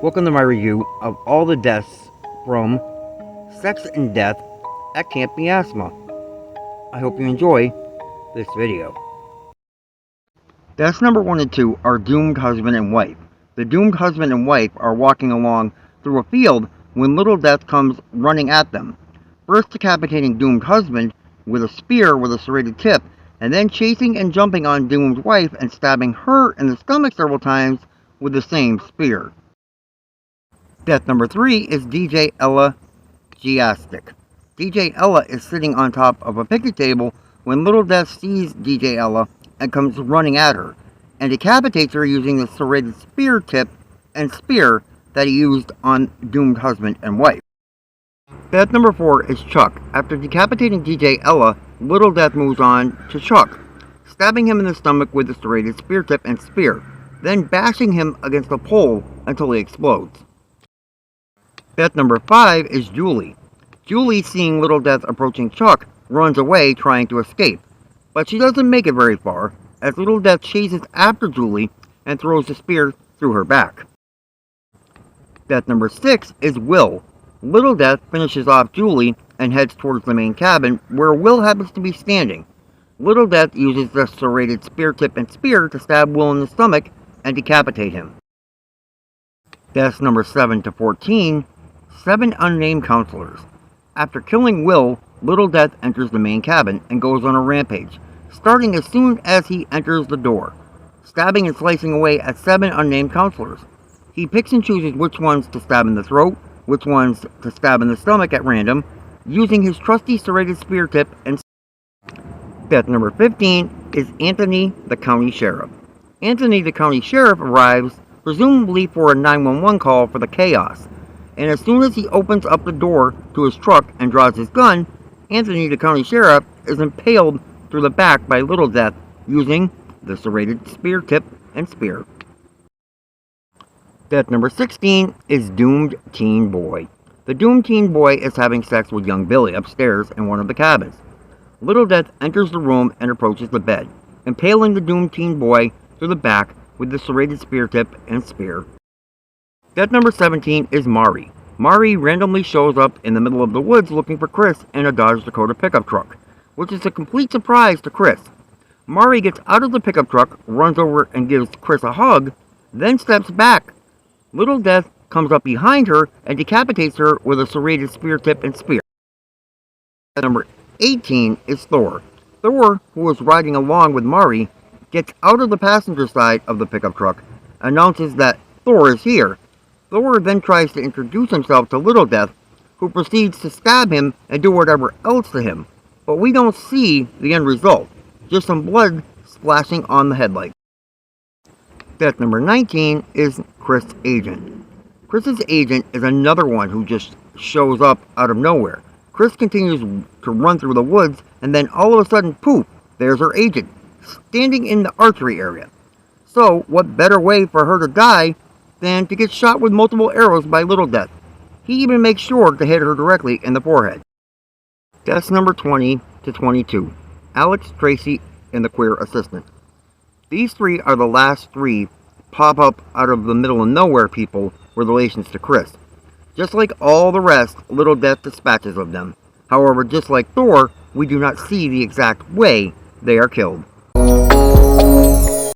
Welcome to my review of all the deaths from Sex and Death at Camp Miasma. I hope you enjoy this video. Deaths number 1 and 2 are doomed husband and wife. The doomed husband and wife are walking along through a field when Little Death comes running at them, first decapitating doomed husband with a spear with a serrated tip, and then chasing and jumping on doomed wife and stabbing her in the stomach several times with the same spear. Death number 3 is DJ Ella Giastic. DJ Ella is sitting on top of a picnic table when Little Death sees DJ Ella and comes running at her, and decapitates her using the serrated spear tip and spear that he used on doomed husband and wife. Death number 4 is Chuck. After decapitating DJ Ella, Little Death moves on to Chuck, stabbing him in the stomach with the serrated spear tip and spear, then bashing him against a pole until he explodes. Death number 5 is Julie. Julie, seeing Little Death approaching Chuck, runs away trying to escape, but she doesn't make it very far, as Little Death chases after Julie and throws the spear through her back. Death number 6 is Will. Little Death finishes off Julie and heads towards the main cabin, where Will happens to be standing. Little Death uses the serrated spear tip and spear to stab Will in the stomach and decapitate him. Deaths number 7 to 14, 7 unnamed counselors. After killing Will, Little Death enters the main cabin and goes on a rampage, starting as soon as he enters the door, stabbing and slicing away at 7 unnamed counselors. He picks and chooses which ones to stab in the throat, which ones to stab in the stomach at random, using his trusty serrated spear tip and Death number 15 is Anthony, the county sheriff. Anthony, the county sheriff, arrives presumably for a 911 call for the chaos, and as soon as he opens up the door to his truck and draws his gun, Anthony, the county sheriff, is impaled through the back by Little Death using the serrated spear tip and spear. Death number 16 is Doomed Teen Boy. The doomed teen boy is having sex with young Billy upstairs in one of the cabins. Little Death enters the room and approaches the bed, impaling the doomed teen boy through the back with the serrated spear tip and spear. Death number 17 is Mari. Mari randomly shows up in the middle of the woods looking for Chris in a Dodge Dakota pickup truck, which is a complete surprise to Chris. Mari gets out of the pickup truck, runs over and gives Chris a hug, then steps back. Little Death comes up behind her and decapitates her with a serrated spear tip and spear. Death number 18 is Thor. Thor, who was riding along with Mari, gets out of the passenger side of the pickup truck, announces that Thor is here. Thor then tries to introduce himself to Little Death, who proceeds to stab him and do whatever else to him, but we don't see the end result, just some blood splashing on the headlight. Death number 19 is Chris' agent. Chris's agent is another one who just shows up out of nowhere. Chris continues to run through the woods, and then all of a sudden, poof, there's her agent, standing in the archery area. So, what better way for her to die than to get shot with multiple arrows by Little Death? He even makes sure to hit her directly in the forehead. Deaths number 20 to 22. Alex, Tracy, and the queer assistant. These 3 are the last 3 pop-up out of the middle of nowhere people with relations to Chris. Just like all the rest, Little Death dispatches of them. However, just like Thor, we do not see the exact way they are killed.